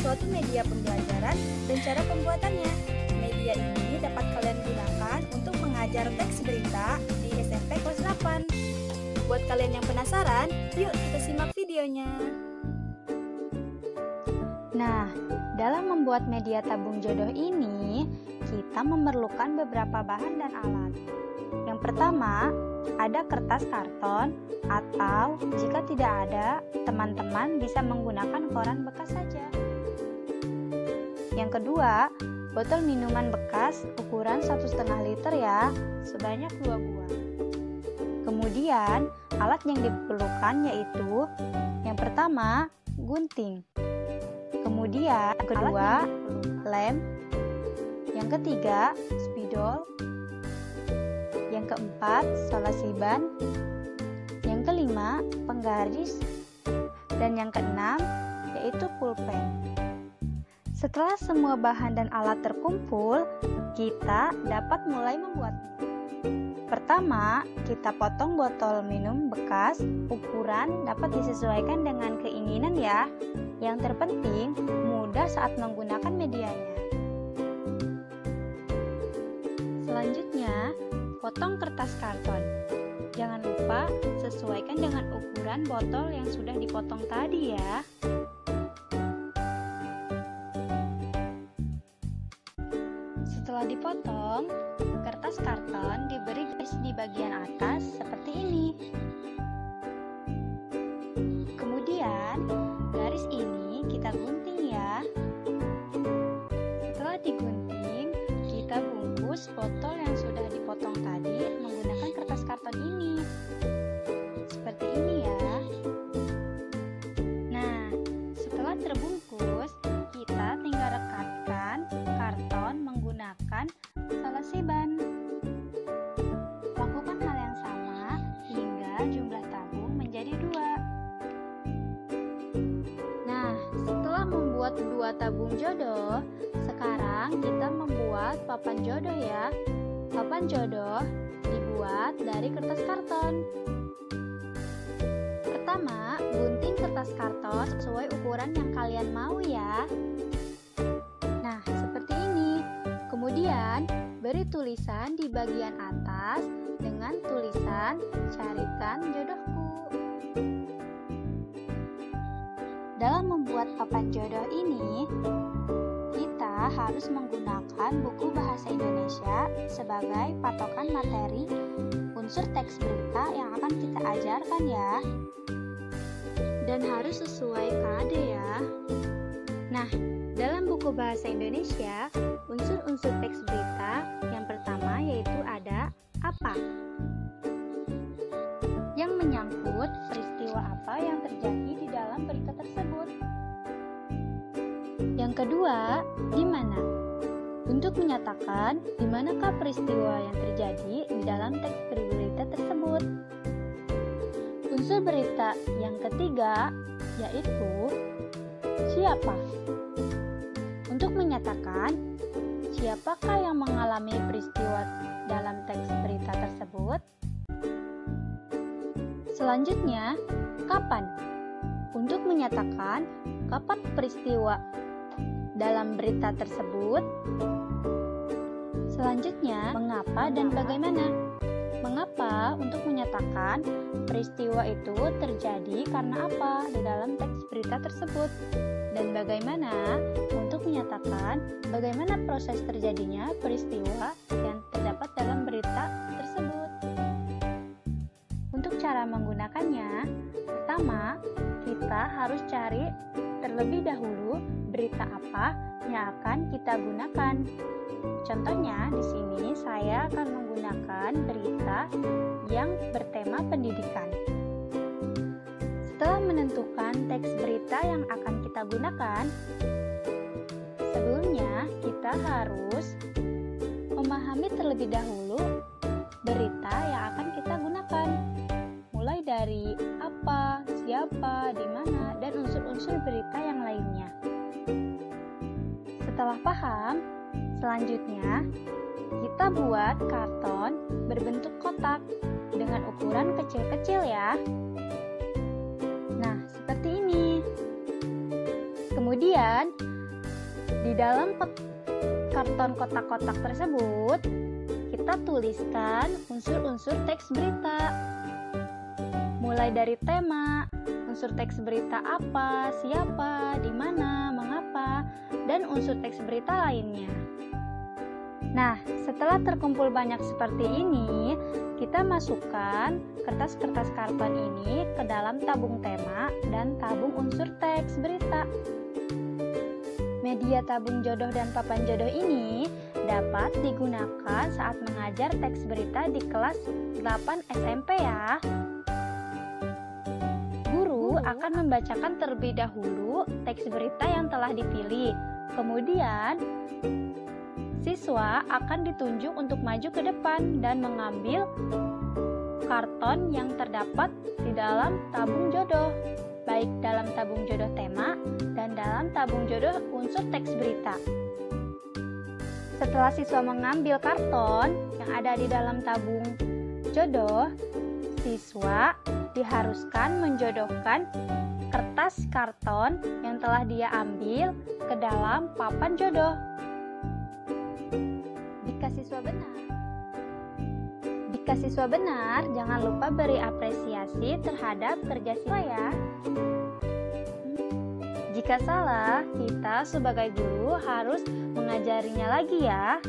suatu media pembelajaran dan cara pembuatannya. Media ini dapat kalian gunakan untuk mengajar teks berita di SMP kelas 8. Buat kalian yang penasaran, yuk kita simak videonya. Nah, dalam membuat media tabung jodoh ini, kita memerlukan beberapa bahan dan alat. Yang pertama, ada kertas karton, atau jika tidak ada, teman-teman bisa menggunakan koran bekas saja. Yang kedua, botol minuman bekas ukuran 1,5 liter ya, sebanyak 2 buah. Kemudian, alat yang diperlukan yaitu yang pertama, gunting. Kemudian, yang kedua, lem. Yang ketiga, spidol. Yang keempat, solasi ban. Yang kelima, penggaris. Dan yang keenam, yaitu pulpen. Setelah semua bahan dan alat terkumpul, kita dapat mulai membuatnya. Pertama, kita potong botol minum bekas. Ukuran dapat disesuaikan dengan keinginan ya. Yang terpenting, mudah saat menggunakan medianya. Selanjutnya, potong kertas karton. Jangan lupa sesuaikan dengan ukuran botol yang sudah dipotong tadi ya. Setelah dipotong, kertas karton diberi garis di bagian atas seperti ini. Kemudian, garis ini kita gunting ya. Setelah digunting, kita bungkus botol yang sudah dipotong tadi menggunakan kertas karton ini. Seperti ini ya. Nah, setelah terbungkus, kita tinggal rekatkan karton menggunakan solasi ban. Lakukan hal yang sama hingga jumlah tabung menjadi 2. Nah, setelah membuat 2 tabung jodoh, sekarang kita membuat papan jodoh ya. Papan jodoh dibuat dari kertas karton. Pertama, gunting kertas karton sesuai ukuran yang kalian mau ya. Nah, seperti ini. Kemudian, beri tulisan di bagian atas dengan tulisan "Carikan jodohku". Dalam membuat papan jodoh ini, kita harus menggunakan buku bahasa Indonesia sebagai patokan materi unsur teks berita yang akan kita ajarkan ya. Dan harus sesuai kade ya. Nah, dalam buku bahasa Indonesia, unsur-unsur teks berita yang pertama yaitu ada apa? Yang menyangkut peristiwa apa yang terjadi di dalam berita tersebut. Yang kedua, di mana? Untuk menyatakan di manakah peristiwa yang terjadi di dalam teks berita tersebut. Unsur berita yang ketiga yaitu siapa? Untuk menyatakan siapakah yang mengalami peristiwa dalam teks berita tersebut. Selanjutnya, kapan? Untuk menyatakan kapan peristiwa dalam berita tersebut. Selanjutnya, mengapa dan bagaimana? Mengapa untuk menyatakan peristiwa itu terjadi karena apa di dalam teks berita tersebut. Dan bagaimana untuk menyatakan bagaimana proses terjadinya peristiwa yang terdapat dalam berita tersebut. Untuk cara menggunakannya, pertama, kita harus cari terlebih dahulu berita apa yang akan kita gunakan. Contohnya, di sini saya akan menggunakan berita yang bertema pendidikan. Setelah menentukan teks berita yang akan kita gunakan, sebelumnya kita harus memahami terlebih dahulu berita yang akan kita gunakan. Mulai dari apa, siapa, di mana, dan unsur-unsur berita yang lainnya. Setelah paham, selanjutnya kita buat karton berbentuk kotak dengan ukuran kecil-kecil ya. Nah, seperti ini. Kemudian Di dalam karton kotak-kotak tersebut, kita tuliskan unsur-unsur teks berita. Mulai dari tema, unsur teks berita apa, siapa, di mana, mengapa, dan unsur teks berita lainnya. Nah, setelah terkumpul banyak seperti ini, kita masukkan kertas-kertas karton ini ke dalam tabung tema dan tabung unsur teks berita. Media tabung jodoh dan papan jodoh ini dapat digunakan saat mengajar teks berita di kelas 8 SMP ya. Guru akan membacakan terlebih dahulu teks berita yang telah dipilih. Kemudian, siswa akan ditunjuk untuk maju ke depan dan mengambil karton yang terdapat di dalam tabung jodoh, baik dalam tabung jodoh tema dan dalam tabung jodoh unsur teks berita. Setelah siswa mengambil karton yang ada di dalam tabung jodoh, siswa diharuskan menjodohkan kertas karton yang telah dia ambil ke dalam papan jodoh. Jika siswa benar, jangan lupa beri apresiasi terhadap kerja siswa ya. Jika salah, kita sebagai guru harus mengajarinya lagi ya.